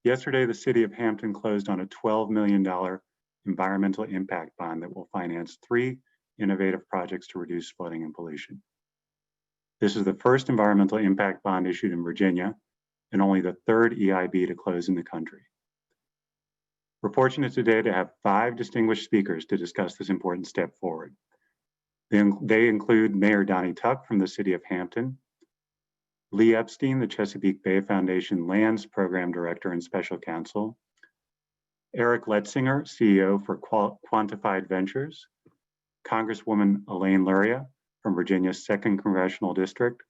Yesterday, the City of Hampton closed on a $12 million environmental impact bond that will finance 3 innovative projects to reduce flooding and pollution. This is the first environmental impact bond issued in Virginia and only the 3rd EIB to close in the country. We're fortunate today to have 5 distinguished speakers to discuss this important step forward. They include Mayor Donnie Tuck from the City of Hampton, Epstein, the Chesapeake Bay Foundation Lands Program Director and Special Counsel, Letsinger, CEO for Quantified Ventures, Congresswoman Elaine Luria from Virginia's 2nd Congressional District,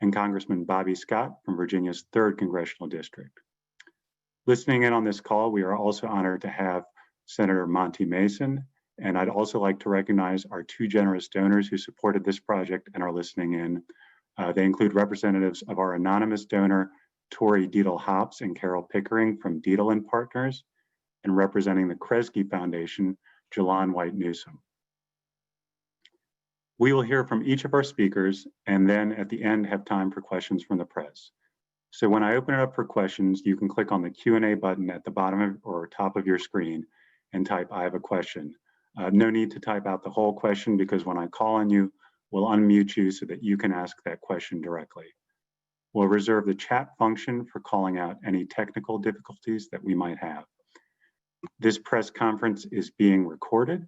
and Congressman Bobby Scott from Virginia's 3rd Congressional District. Listening in on this call, we are also honored to have Senator Monty Mason, and I'd also like to recognize our 2 generous donors who supported this project and are listening in. They include representatives of our anonymous donor, Tori Deedle-Hops and Carol Pickering from Deedle & Partners, and representing the Kresge Foundation, Jalon White Newsom. We will hear from each of our speakers and then at the end have time for questions from the press. So when I open it up for questions, you can click on the Q&A button at the bottom or top of your screen and type, "I have a question." No need to type out the whole question because when I call on you, we'll unmute you so that you can ask that question directly. We'll reserve the chat function for calling out any technical difficulties that we might have. This press conference is being recorded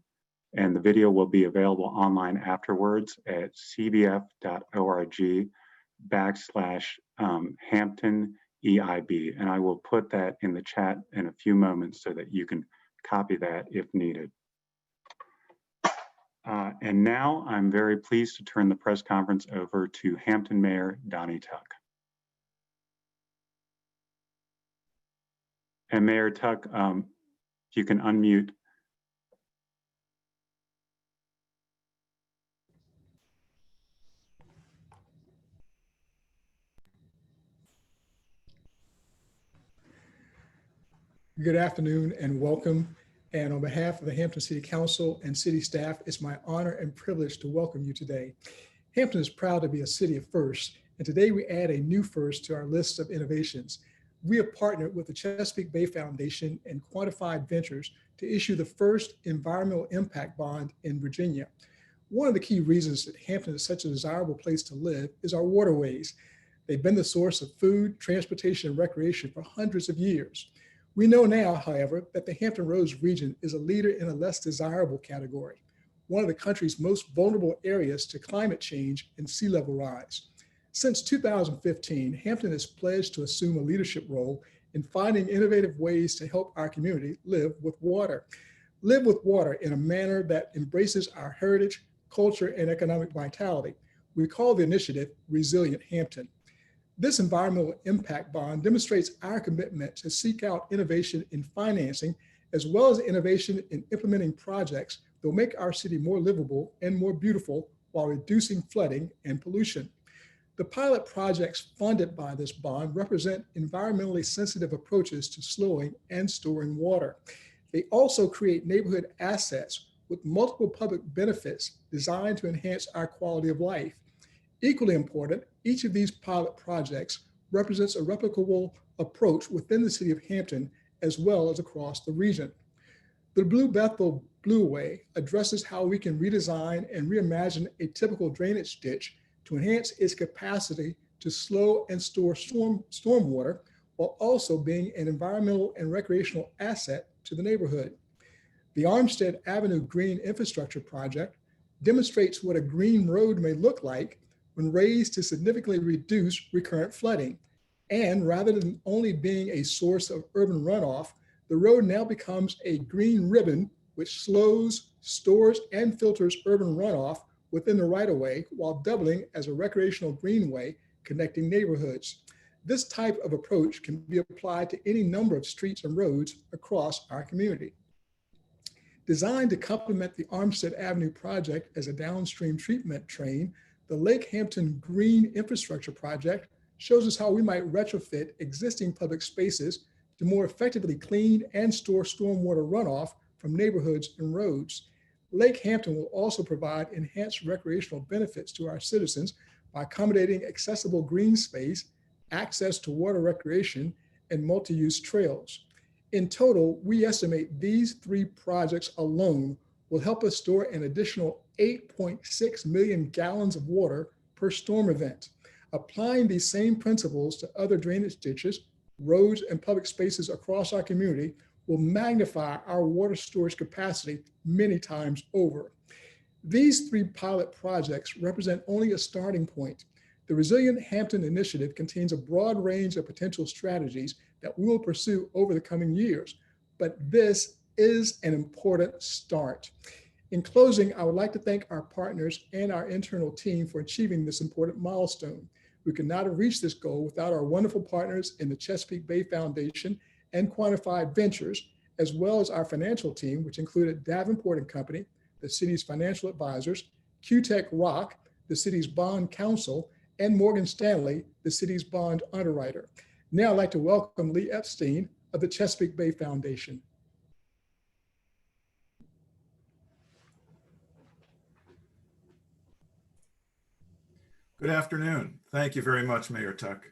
and the video will be available online afterwards at cbf.org/Hampton EIB. And I will put that in the chat in a few moments so that you can copy that if needed. And now I'm very pleased to turn the press conference over to Hampton Mayor Donnie Tuck. And Mayor Tuck, if you can unmute. Good afternoon and welcome. And on behalf of the Hampton City Council and city staff, it's my honor and privilege to welcome you today. Hampton is proud to be a city of firsts, and today we add a new first to our list of innovations. We have partnered with the Chesapeake Bay Foundation and Quantified Ventures to issue the first environmental impact bond in Virginia. One of the key reasons that Hampton is such a desirable place to live is our waterways. They've been the source of food, transportation, and recreation for hundreds of years. We know now, however, that the Hampton Roads region is a leader in a less desirable category, one of the country's most vulnerable areas to climate change and sea level rise. Since 2015, Hampton has pledged to assume a leadership role in finding innovative ways to help our community live with water. Live with water in a manner that embraces our heritage, culture, and economic vitality. We call the initiative Resilient Hampton. This environmental impact bond demonstrates our commitment to seek out innovation in financing, as well as innovation in implementing projects that will make our city more livable and more beautiful while reducing flooding and pollution. The pilot projects funded by this bond represent environmentally sensitive approaches to slowing and storing water. They also create neighborhood assets with multiple public benefits designed to enhance our quality of life. Equally important, each of these pilot projects represents a replicable approach within the city of Hampton as well as across the region. The Blue Bethel Blueway addresses how we can redesign and reimagine a typical drainage ditch to enhance its capacity to slow and store stormwater while also being an environmental and recreational asset to the neighborhood. The Armstead Avenue Green Infrastructure Project demonstrates what a green road may look like when raised to significantly reduce recurrent flooding. And rather than only being a source of urban runoff, the road now becomes a green ribbon which slows, stores, and filters urban runoff within the right-of-way while doubling as a recreational greenway connecting neighborhoods. This type of approach can be applied to any number of streets and roads across our community. Designed to complement the Armstead Avenue project as a downstream treatment train, the Lake Hampton Green Infrastructure Project shows us how we might retrofit existing public spaces to more effectively clean and store stormwater runoff from neighborhoods and roads. Lake Hampton will also provide enhanced recreational benefits to our citizens by accommodating accessible green space, access to water recreation, and multi-use trails. In total, we estimate these 3 projects alone will help us store an additional 8.6 million gallons of water per storm event. Applying these same principles to other drainage ditches, roads, and public spaces across our community will magnify our water storage capacity many times over. These 3 pilot projects represent only a starting point. The Resilient Hampton Initiative contains a broad range of potential strategies that we will pursue over the coming years, but this is an important start. In closing, I would like to thank our partners and our internal team for achieving this important milestone. We could not have reached this goal without our wonderful partners in the Chesapeake Bay Foundation and Quantified Ventures, as well as our financial team, which included Davenport and Company, the city's financial advisors, QTech Rock, the city's bond counsel, and Morgan Stanley, the city's bond underwriter. Now I'd like to welcome Lee Epstein of the Chesapeake Bay Foundation. Good afternoon. Thank you very much, Mayor Tuck.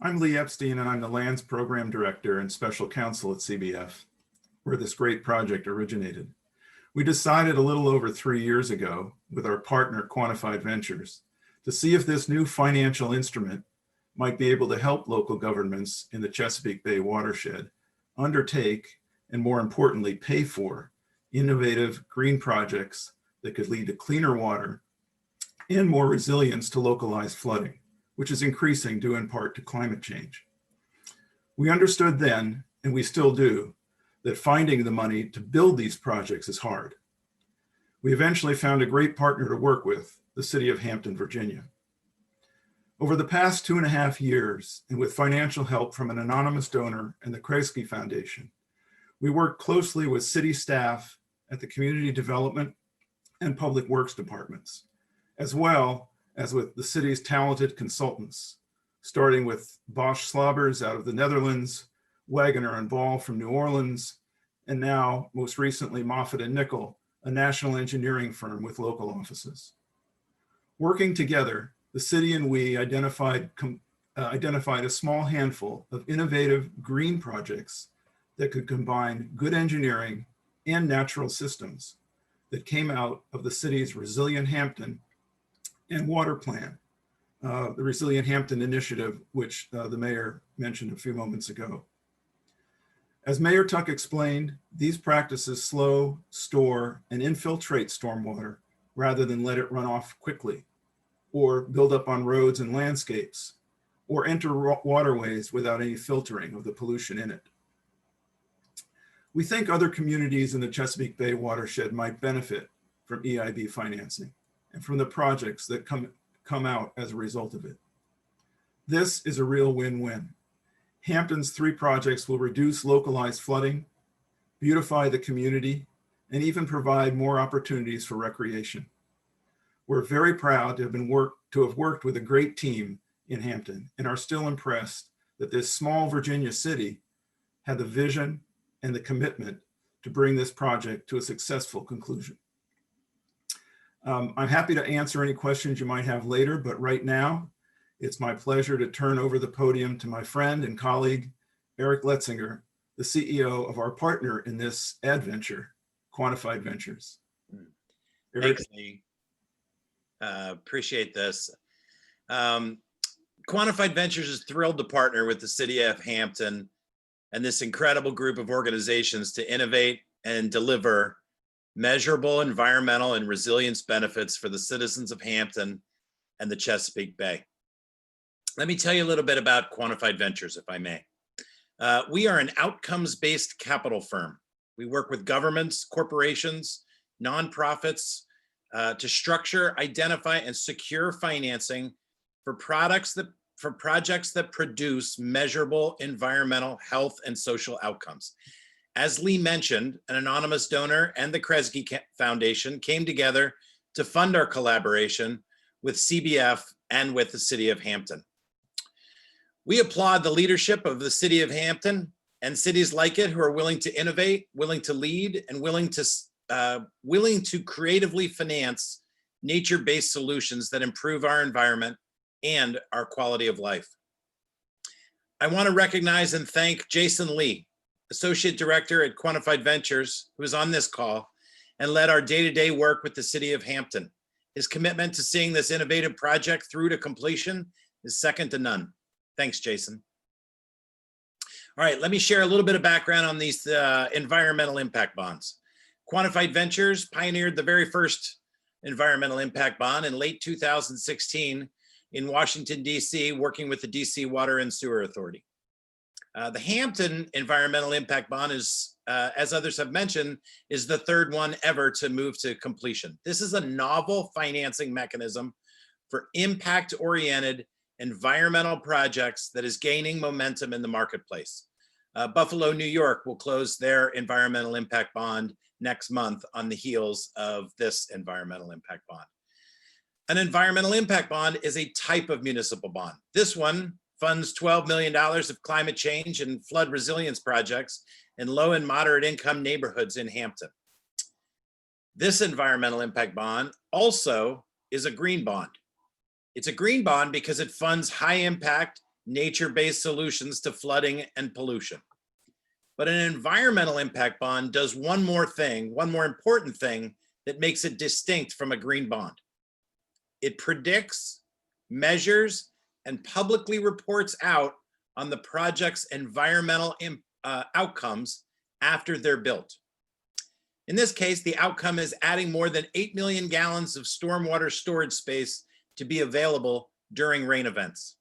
I'm Lee Epstein, and I'm the Lands Program Director and Special Counsel at CBF, where this great project originated. We decided a little over 3 years ago with our partner Quantified Ventures to see if this new financial instrument might be able to help local governments in the Chesapeake Bay watershed undertake, and more importantly, pay for innovative green projects that could lead to cleaner water and more resilience to localized flooding, which is increasing due in part to climate change. We understood then, and we still do, that finding the money to build these projects is hard. We eventually found a great partner to work with, the City of Hampton, Virginia. Over the past 2.5 years, and with financial help from an anonymous donor and the Kresge Foundation, we worked closely with city staff at the Community Development and Public Works departments, as well as with the city's talented consultants, starting with Bosch Slobbers out of the Netherlands, Wagoner and Ball from New Orleans, and now, most recently, Moffitt and Nickel, a national engineering firm with local offices. Working together, the city and we identified a small handful of innovative green projects that could combine good engineering and natural systems that came out of the city's Resilient Hampton and water plan, the Resilient Hampton Initiative, which the mayor mentioned a few moments ago. As Mayor Tuck explained, these practices slow, store, and infiltrate stormwater rather than let it run off quickly, or build up on roads and landscapes, or enter waterways without any filtering of the pollution in it. We think other communities in the Chesapeake Bay watershed might benefit from EIB financing and from the projects that come out as a result of it. This is a real win-win. Hampton's 3 projects will reduce localized flooding, beautify the community, and even provide more opportunities for recreation. We're very proud to have worked with a great team in Hampton and are still impressed that this small Virginia city had the vision and the commitment to bring this project to a successful conclusion. I'm happy to answer any questions you might have later, but right now, it's my pleasure to turn over the podium to my friend and colleague, Eric Letsinger, the CEO of our partner in this adventure, Quantified Ventures. Thanks, Lee. Appreciate this. Quantified Ventures is thrilled to partner with the City of Hampton and this incredible group of organizations to innovate and deliver measurable environmental and resilience benefits for the citizens of Hampton and the Chesapeake Bay. Let me tell you a little bit about Quantified Ventures, if I may. We are an outcomes-based capital firm. We work with governments, corporations, nonprofits to structure, identify, and secure financing for projects that produce measurable environmental, health, and social outcomes. As Lee mentioned, an anonymous donor and the Kresge Foundation came together to fund our collaboration with CBF and with the City of Hampton. We applaud the leadership of the City of Hampton and cities like it who are willing to innovate, willing to lead, and willing to creatively finance nature-based solutions that improve our environment and our quality of life. I want to recognize and thank Jason Lee, Associate Director at Quantified Ventures, who is on this call and led our day-to-day work with the City of Hampton. His commitment to seeing this innovative project through to completion is second to none. Thanks, Jason. All right, let me share a little bit of background on these environmental impact bonds. Quantified Ventures pioneered the very first environmental impact bond in late 2016 in Washington, D.C., working with the D.C. Water and Sewer Authority. The Hampton Environmental Impact Bond is, as others have mentioned, is the third one ever to move to completion. This is a novel financing mechanism for impact-oriented environmental projects that is gaining momentum in the marketplace. Buffalo, New York will close their environmental impact bond next month on the heels of this environmental impact bond. An environmental impact bond is a type of municipal bond. This one funds $12 million of climate change and flood resilience projects in low and moderate income neighborhoods in Hampton. This environmental impact bond also is a green bond. It's a green bond because it funds high impact, nature-based solutions to flooding and pollution. But an environmental impact bond does one more thing, one more important thing that makes it distinct from a green bond. It predicts, measures, and publicly reports out on the project's environmental outcomes after they're built. In this case, the outcome is adding more than 8 million gallons of stormwater storage space to be available during rain events.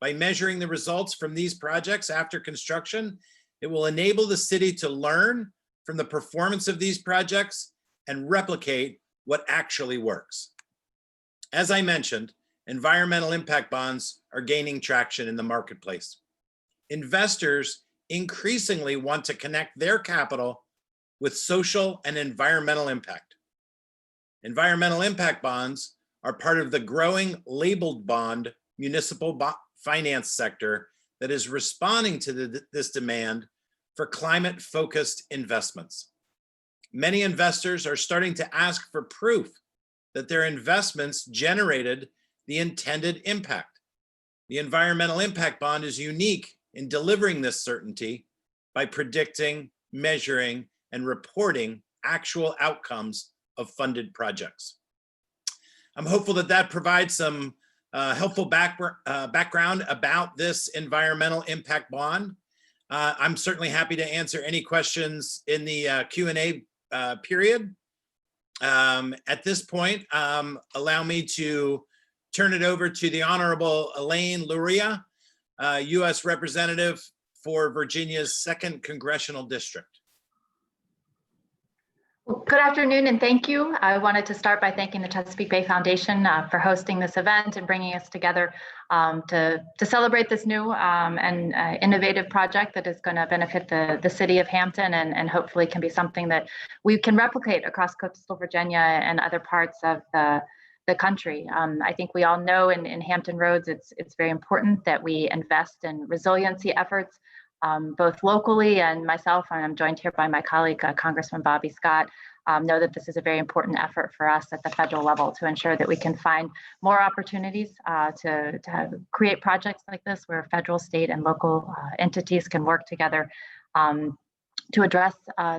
By measuring the results from these projects after construction, it will enable the city to learn from the performance of these projects and replicate what actually works. As I mentioned, environmental impact bonds are gaining traction in the marketplace. Investors increasingly want to connect their capital with social and environmental impact. Environmental impact bonds are part of the growing labeled bond municipal finance sector that is responding to this demand for climate-focused investments. Many investors are starting to ask for proof that their investments generated the intended impact. The environmental impact bond is unique in delivering this certainty by predicting, measuring, and reporting actual outcomes of funded projects. I'm hopeful that that provides some helpful background about this environmental impact bond. I'm certainly happy to answer any questions in the Q&A period. At this point, allow me to turn it over to the Honorable Elaine Luria, U.S. Representative for Virginia's 2nd Congressional District. Well, good afternoon and thank you. I wanted to start by thanking the Chesapeake Bay Foundation for hosting this event and bringing us together to celebrate this new and innovative project that is going to benefit the city of Hampton and hopefully can be something that we can replicate across coastal Virginia and other parts of the country. I think we all know in Hampton Roads, it's very important that we invest in resiliency efforts, both locally, and myself, and I'm joined here by my colleague, Congressman Bobby Scott, know that this is a very important effort for us at the federal level to ensure that we can find more opportunities to create projects like this where federal, state, and local entities can work together to address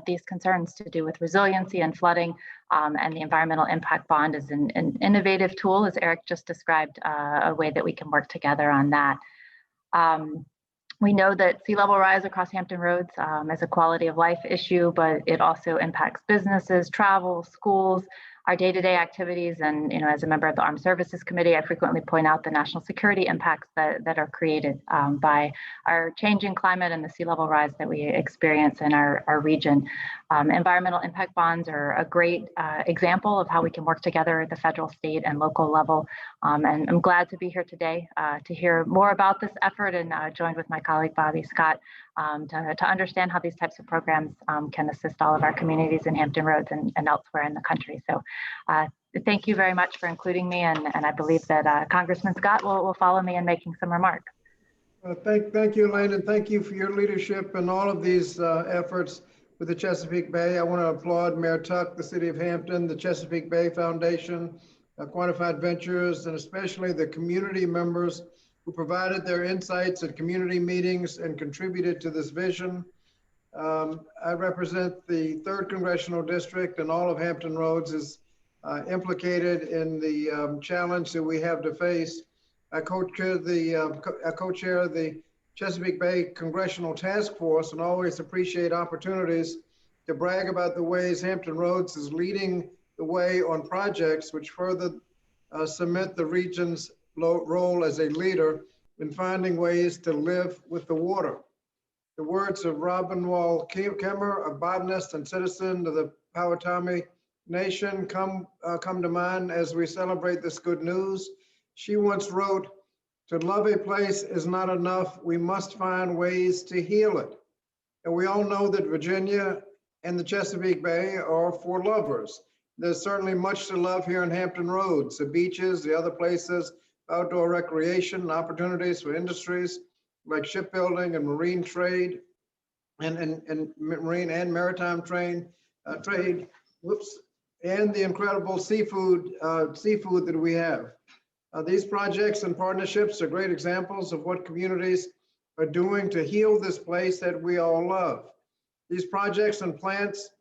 these concerns to do with resiliency and flooding. And the environmental impact bond is an innovative tool, as Eric just described, a way that we can work together on that. We know that sea level rise across Hampton Roads is a quality of life issue, but it also impacts businesses, travel, schools, our day-to-day activities. And as a member of the Armed Services Committee, I frequently point out the national security impacts that are created by our changing climate and the sea level rise that we experience in our region. Environmental impact bonds are a great example of how we can work together at the federal, state, and local level. And I'm glad to be here today to hear more about this effort and joined with my colleague, Bobby Scott, to understand how these types of programs can assist all of our communities in Hampton Roads and elsewhere in the country. So thank you very much for including me, and I believe that Congressman Scott will follow me in making some remarks. Thank you, Elaine, and thank you for your leadership in all of these efforts with the Chesapeake Bay. I want to applaud Mayor Tuck, the City of Hampton, the Chesapeake Bay Foundation, Quantified Ventures, and especially the community members who provided their insights at community meetings and contributed to this vision. I represent the 3rd Congressional District, and all of Hampton Roads is implicated in the challenge that we have to face. I co-chair the Chesapeake Bay Congressional Task Force, and always appreciate opportunities to brag about the ways Hampton Roads is leading the way on projects which further cement the region's role as a leader in finding ways to live with the water. The words of Robin Wall Kimmer, a botanist and citizen of the Powhatan Nation, come to mind as we celebrate this good news. She once wrote, "To love a place is not enough. We must find ways to heal it." And we all know that Virginia and the Chesapeake Bay are for lovers. There's certainly much to love here in Hampton Roads, the beaches, the other places, outdoor recreation, opportunities for industries like shipbuilding and marine trade and marine and maritime trade, and the incredible seafood that we have. These projects and partnerships are great examples of what communities are doing to heal this place that we all love. These projects and plants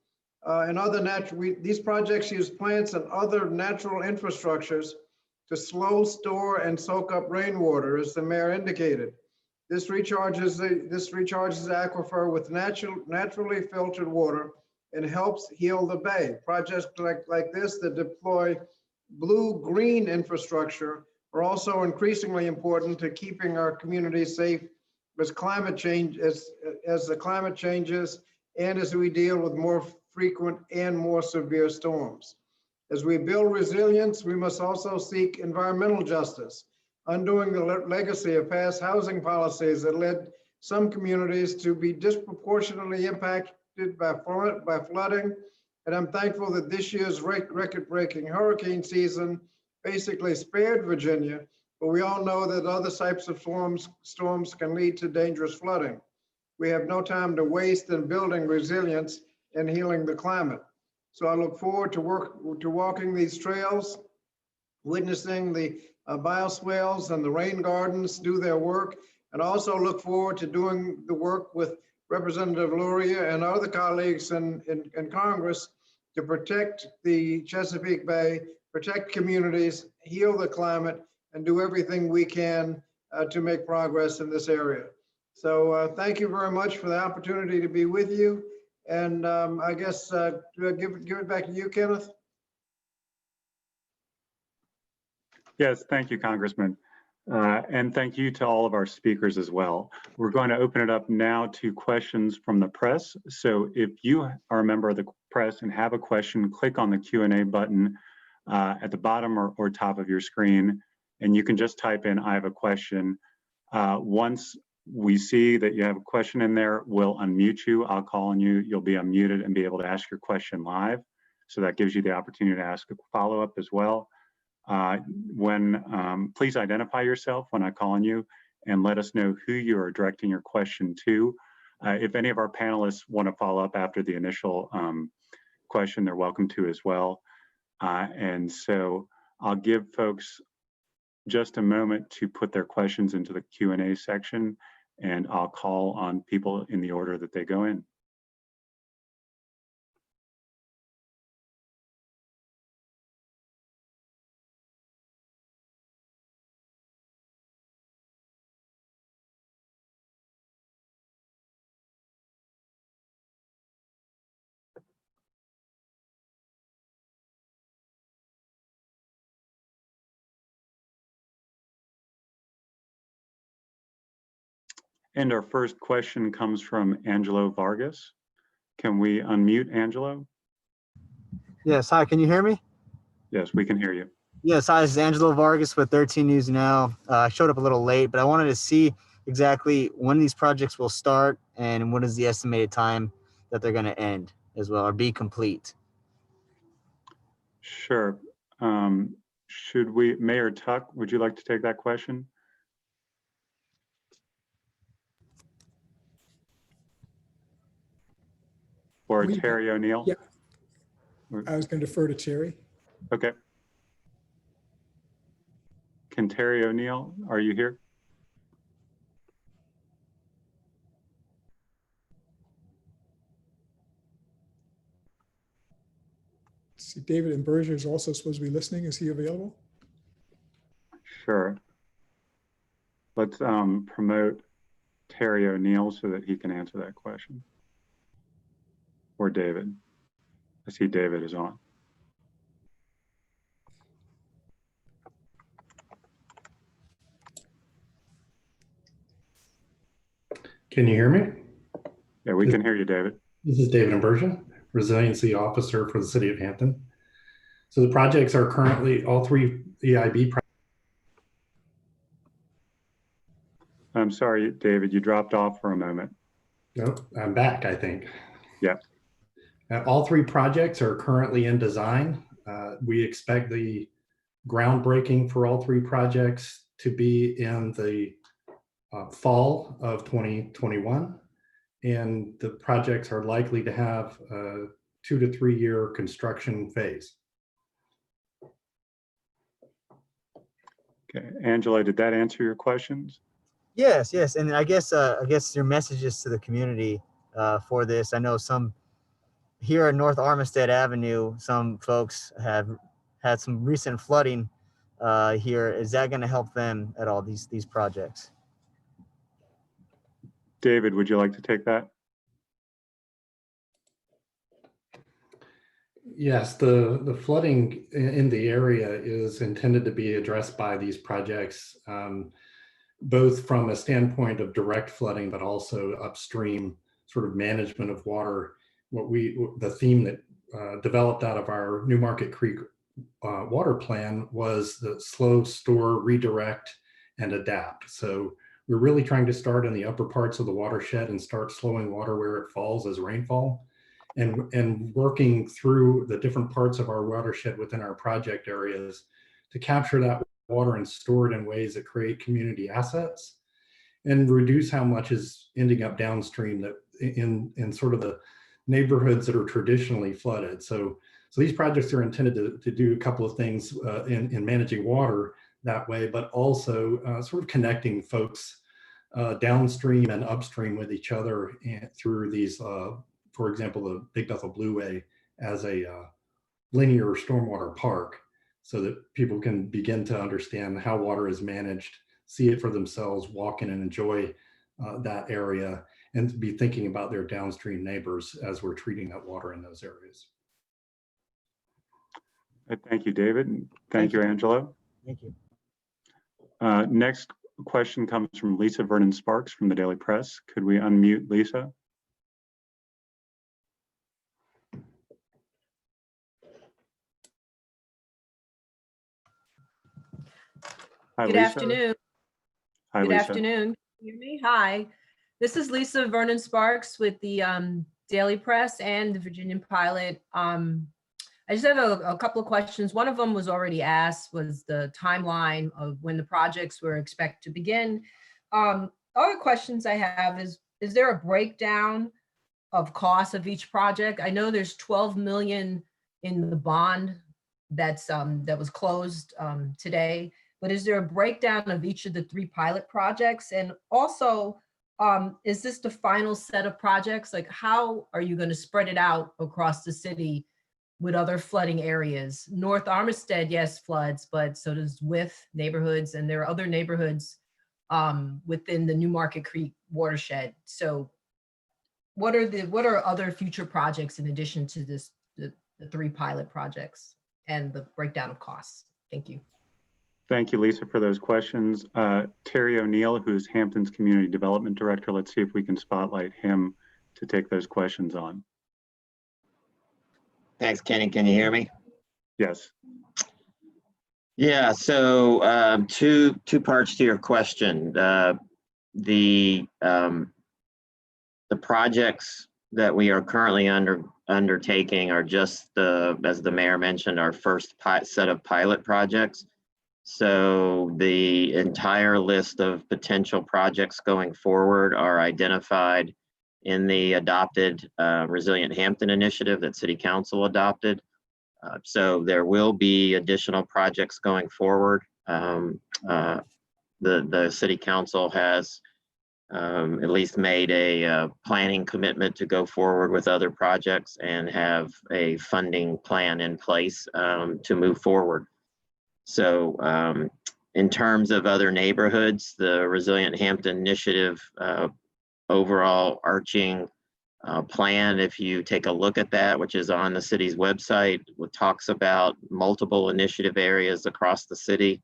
these projects use plants and other natural infrastructures to slow, store, and soak up rainwater, as the mayor indicated. This recharges the aquifer with naturally filtered water and helps heal the bay. Projects like this that deploy blue-green infrastructure are also increasingly important to keeping our communities safe as the climate changes and as we deal with more frequent and more severe storms. As we build resilience, we must also seek environmental justice, undoing the legacy of past housing policies that led some communities to be disproportionately impacted by flooding. And I'm thankful that this year's record-breaking hurricane season basically spared Virginia, but we all know that other types of storms can lead to dangerous flooding. We have no time to waste in building resilience and healing the climate. So I look forward to walking these trails, witnessing the bioswales and the rain gardens do their work, and also look forward to doing the work with Representative Luria and other colleagues in Congress to protect the Chesapeake Bay, protect communities, heal the climate, and do everything we can to make progress in this area. So thank you very much for the opportunity to be with you. And I guess do I give it back to you, Kenneth? Yes, thank you, Congressman. And thank you to all of our speakers as well. We're going to open it up now to questions from the press. So if you are a member of the press and have a question, click on the Q&A button at the bottom or top of your screen, and you can just type in, "I have a question." Once we see that you have a question in there, we'll unmute you. I'll call on you. You'll be unmuted and be able to ask your question live. So that gives you the opportunity to ask a follow-up as well. Please identify yourself when I call on you and let us know who you are directing your question to. If any of our panelists want to follow up after the initial question, they're welcome to as well. And so I'll give folks just a moment to put their questions into the Q&A section, and I'll call on people in the order that they go in. And our first question comes from Angelo Vargas. Can we unmute Angelo? Yes, hi, can you hear me? Yes, we can hear you. Yes, hi, this is Angelo Vargas with 13 News Now. I showed up a little late, but I wanted to see exactly when these projects will start and what is the estimated time that they're going to end as well, or be complete. Sure. Mayor Tuck, would you like to take that question? Or Terry O'Neill? Yeah. I was going to defer to Terry. Okay. Can Terry O'Neill, are you here? See, David Imburgia is also supposed to be listening. Is he available? Sure. Let's promote Terry O'Neill so that he can answer that question. Or David. I see David is on. Can you hear me? Yeah, we can hear you, David. This is David Imburgia, Resiliency Officer for the City of Hampton. So the projects are currently all three EIB. I'm sorry, David, you dropped off for a moment. No, I'm back, I think. Yeah. All three projects are currently in design. We expect the groundbreaking for all three projects to be in the fall of 2021. And the projects are likely to have a 2 to 3 year construction phase. Okay, Angela, did that answer your questions? Yes, yes, and I guess your messages to the community for this. I know some here at North Armistead Avenue, some folks have had some recent flooding here. Is that going to help them at all? These projects? David, would you like to take that? Yes, the flooding in the area is intended to be addressed by these projects, both from a standpoint of direct flooding, but also upstream sort of management of water. The theme that developed out of our Newmarket Creek water plan was the slow, store, redirect, and adapt. So we're really trying to start in the upper parts of the watershed and start slowing water where it falls as rainfall, and working through the different parts of our watershed within our project areas to capture that water and store it in ways that create community assets and reduce how much is ending up downstream that in sort of the neighborhoods that are traditionally flooded. So these projects are intended to do a couple of things in managing water that way, but also sort of connecting folks downstream and upstream with each other through these, for example, the Big Bethel Blueway as a linear stormwater park, so that people can begin to understand how water is managed, see it for themselves, walk in and enjoy that area, and be thinking about their downstream neighbors as we're treating that water in those areas. Thank you, David. Thank you, Angela. Thank you. Next question comes from Lisa Vernon Sparks from the Daily Press. Could we unmute Lisa? Hi, Good Lisa. afternoon. Hi, Good Lisa. afternoon. Can you hear me? Hi. This is Lisa Vernon Sparks with the Daily Press and the Virginian Pilot. I just have a couple of questions. One of them was already asked, was the timeline of when the projects were expected to begin. Other questions I have is there a breakdown of costs of each project? I know there's 12 million in the bond that's that was closed today, but is there a breakdown of each of the three pilot projects? And also, is this the final set of projects? Like, how are you going to spread it out across the city with other flooding areas? North Armistead, yes, floods, but so does Wythe neighborhoods, and there are other neighborhoods within the Newmarket Creek watershed. So what are other future projects in addition to this, the three pilot projects, and the breakdown of costs? Thank you. Thank you, Lisa, for those questions. Terry O'Neill, who's Hampton's Community Development Director, let's see if we can spotlight him to take those questions on. Thanks, Kenny. Can you hear me? Yes. Yeah, so two parts to your question. The projects that we are currently undertaking are just as the mayor mentioned, our first set of pilot projects. So the entire list of potential projects going forward are identified in the adopted Resilient Hampton initiative that City Council adopted. So there will be additional projects going forward. The City Council has at least made a planning commitment to go forward with other projects and have a funding plan in place to move forward. So in terms of other neighborhoods, the Resilient Hampton Initiative overall arching plan, if you take a look at that, which is on the city's website, it talks about multiple initiative areas across the city,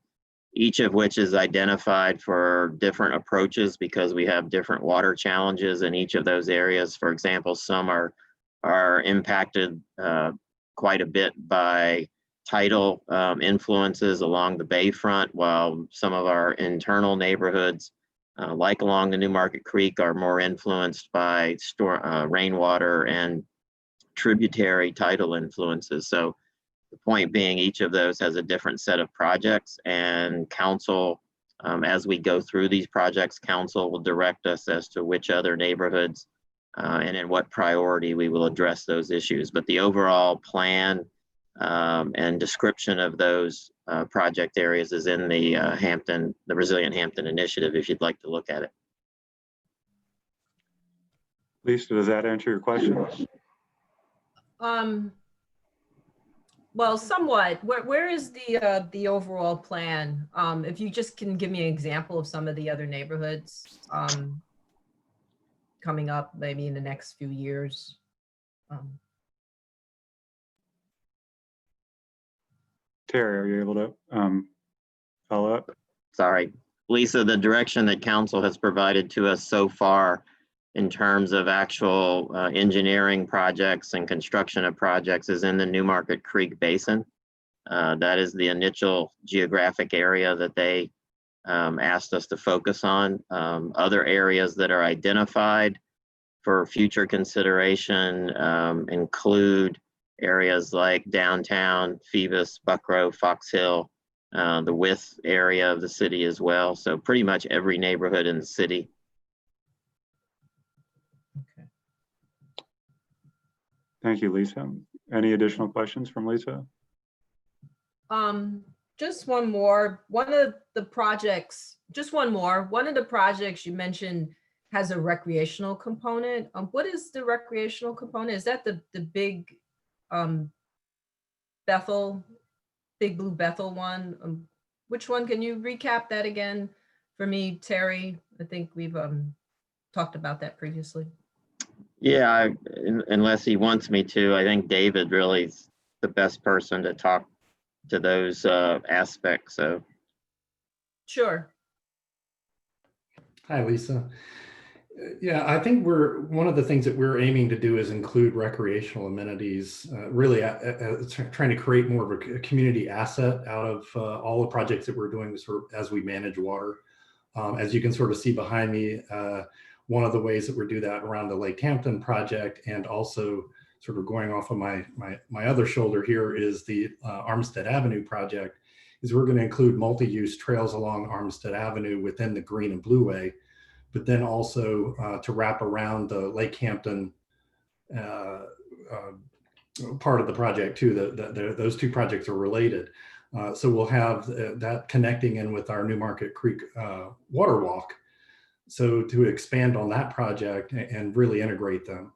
each of which is identified for different approaches because we have different water challenges in each of those areas. For example, some are impacted quite a bit by tidal influences along the bayfront, while some of our internal neighborhoods, like along the Newmarket Creek, are more influenced by rainwater and tributary tidal influences. So the point being, each of those has a different set of projects, and council, as we go through these projects, council will direct us as to which other neighborhoods and in what priority we will address those issues. But the overall plan and description of those project areas is in the the Resilient Hampton Initiative, if you'd like to look at it. Lisa, does that answer your question? Well, somewhat. Where is the overall plan? If you just can give me an example of some of the other neighborhoods coming up, maybe in the next few years. Terry, are you able to follow up? Sorry, Lisa, the direction that council has provided to us so far in terms of actual engineering projects and construction of projects is in the Newmarket Creek Basin. That is the initial geographic area that they asked us to focus on. Other areas that are identified for future consideration include areas like downtown, Phoebus, Buckrow, Fox Hill, the Wythe area of the city as well. So pretty much every neighborhood in the city. Thank you, Lisa. Any additional questions from Lisa? Just one more. One of the projects you mentioned has a recreational component. What is the recreational component? Is that the big Bethel, Big Blue Bethel one? Which one? Can you recap that again for me, Terry? I think we've talked about that previously. Yeah, unless he wants me to, I think David really is the best person to talk to those aspects. So, sure. Hi, Lisa. Yeah, I think one of the things that we're aiming to do is include recreational amenities, really trying to create more of a community asset out of all the projects that we're doing as we manage water. As you can sort of see behind me, one of the ways that we do that around the Lake Hampton project, and also sort of going off of my other shoulder here, is the Armstead Avenue project, is we're going to include multi-use trails along Armstead Avenue within the Green and Blue Way, but then also to wrap around the Lake Hampton part of the project too. Those two projects are related. So we'll have that connecting in with our Newmarket Creek water walk. So to expand on that project and really integrate them.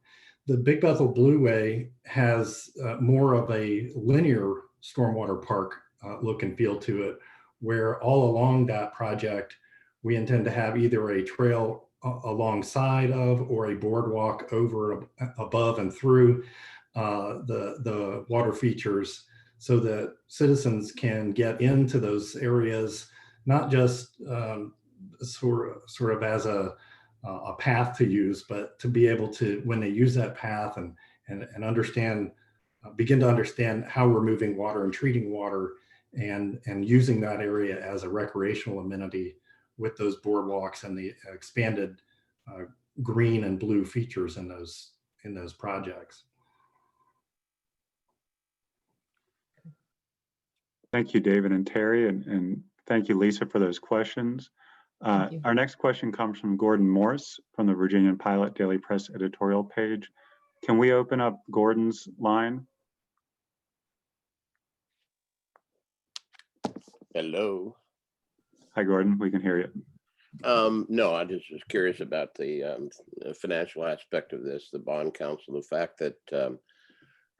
The Big Bethel Blue Way has more of a linear stormwater park look and feel to it, where all along that project, we intend to have either a trail alongside of or a boardwalk over, above, and through the water features, so that citizens can get into those areas, not just sort of as a path to use, but to be able to, when they use that path and understand, begin to understand how we're moving water and treating water, and using that area as a recreational amenity with those boardwalks and the expanded green and blue features in those projects. Thank you, David and Terry, and thank you, Lisa, for those questions. Our next question comes from Gordon Morse from the Virginian Pilot Daily Press editorial page. Can we open up Gordon's line? Hello. Hi, Gordon, we can hear you. No, I just was curious about the financial aspect of this, the bond council, the fact that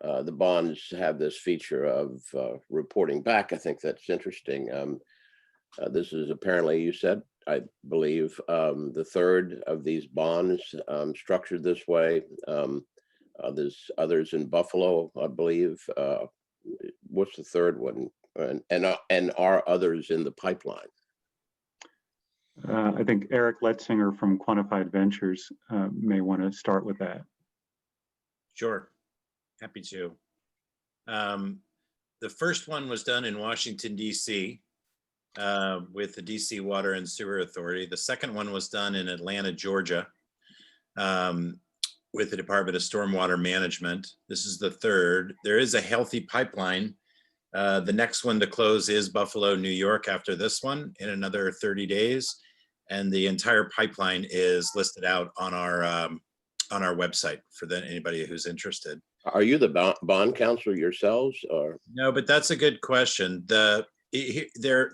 the bonds have this feature of reporting back. I think that's interesting. This is apparently, you said, I believe, the third of these bonds structured this way. There's others in Buffalo, I believe. What's the third one? And are others in the pipeline? I think Eric Letsinger from Quantified Ventures may want to start with that. Sure, happy to. The first one was done in Washington, D.C. With the DC Water and Sewer Authority. The second one was done in Atlanta, Georgia, with the Department of Stormwater Management. This is the third. There is a healthy pipeline. The next one to close is Buffalo, New York after this one in another 30 days. And the entire pipeline is listed out on our website for anybody who's interested. Are you the bond counsel yourselves, or? No, but that's a good question. There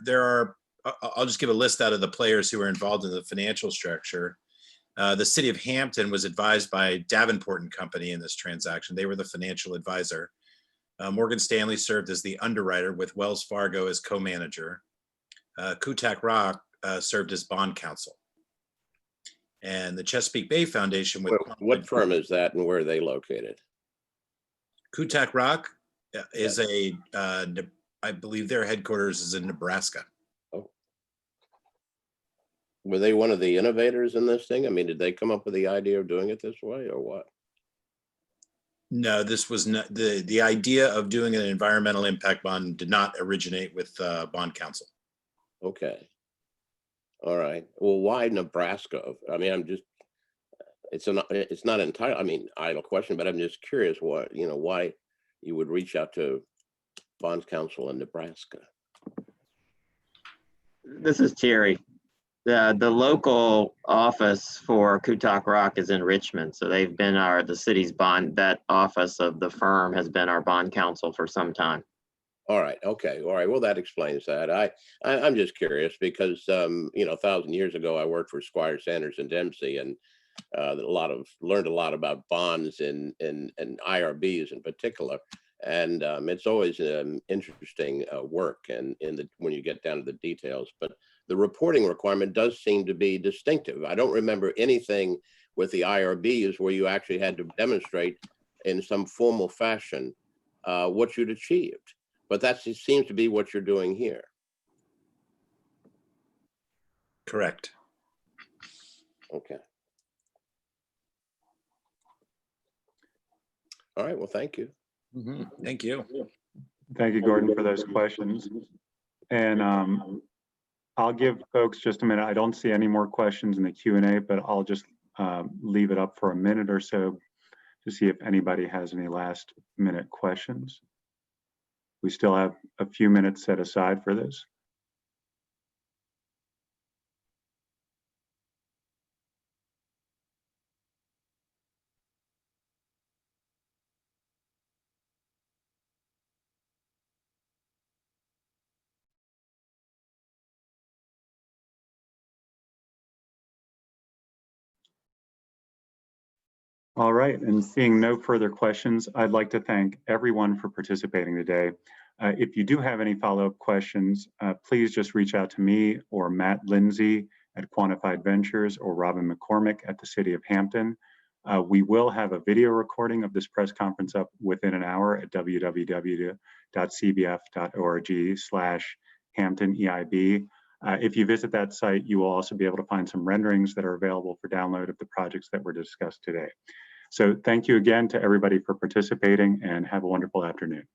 are, I'll just give a list out of the players who are involved in the financial structure. The City of Hampton was advised by Davenport and Company in this transaction. They were the financial advisor. Morgan Stanley served as the underwriter with Wells Fargo as co-manager. Kutak Rock served as bond counsel. And the Chesapeake Bay Foundation with what firm is that and where are they located? Kutak Rock is I believe their headquarters is in Nebraska. Oh. Were they one of the innovators in this thing? I mean, did they come up with the idea of doing it this way or what? No, this was not the idea of doing an environmental impact bond did not originate with bond counsel. Okay. All right. Well, why Nebraska? I mean, it's not entirely, I mean, idle question, but I'm just curious why you would reach out to bonds counsel in Nebraska. This is Terry. The local office for Kutak Rock is in Richmond. So they've been the city's bond, that office of the firm has been our bond counsel for some time. All right. Okay. All right. Well, that explains that. I'm just curious because, 1,000 years ago, I worked for Squire, Sanders and Dempsey and learned a lot about bonds and IRBs in particular. And it's always interesting work and when you get down to the details, but the reporting requirement does seem to be distinctive. I don't remember anything with the IRBs where you actually had to demonstrate in some formal fashion what you'd achieved, but that seems to be what you're doing here. Correct. Okay. All right. Well, thank you. Mm-hmm. Thank you. Thank you, Gordon, for those questions. And I'll give folks just a minute. I don't see any more questions in the Q&A, but I'll just leave it up for a minute or so to see if anybody has any last minute questions. We still have a few minutes set aside for this. All right, and seeing no further questions, I'd like to thank everyone for participating today. If you do have any follow-up questions, please just reach out to me or Matt Lindsay at Quantified Ventures or Robin McCormick at the City of Hampton. We will have a video recording of this press conference up within an hour at www.cbf.org/HamptonEIB. If you visit that site, you will also be able to find some renderings that are available for download of the projects that were discussed today. So thank you again to everybody for participating and have a wonderful afternoon.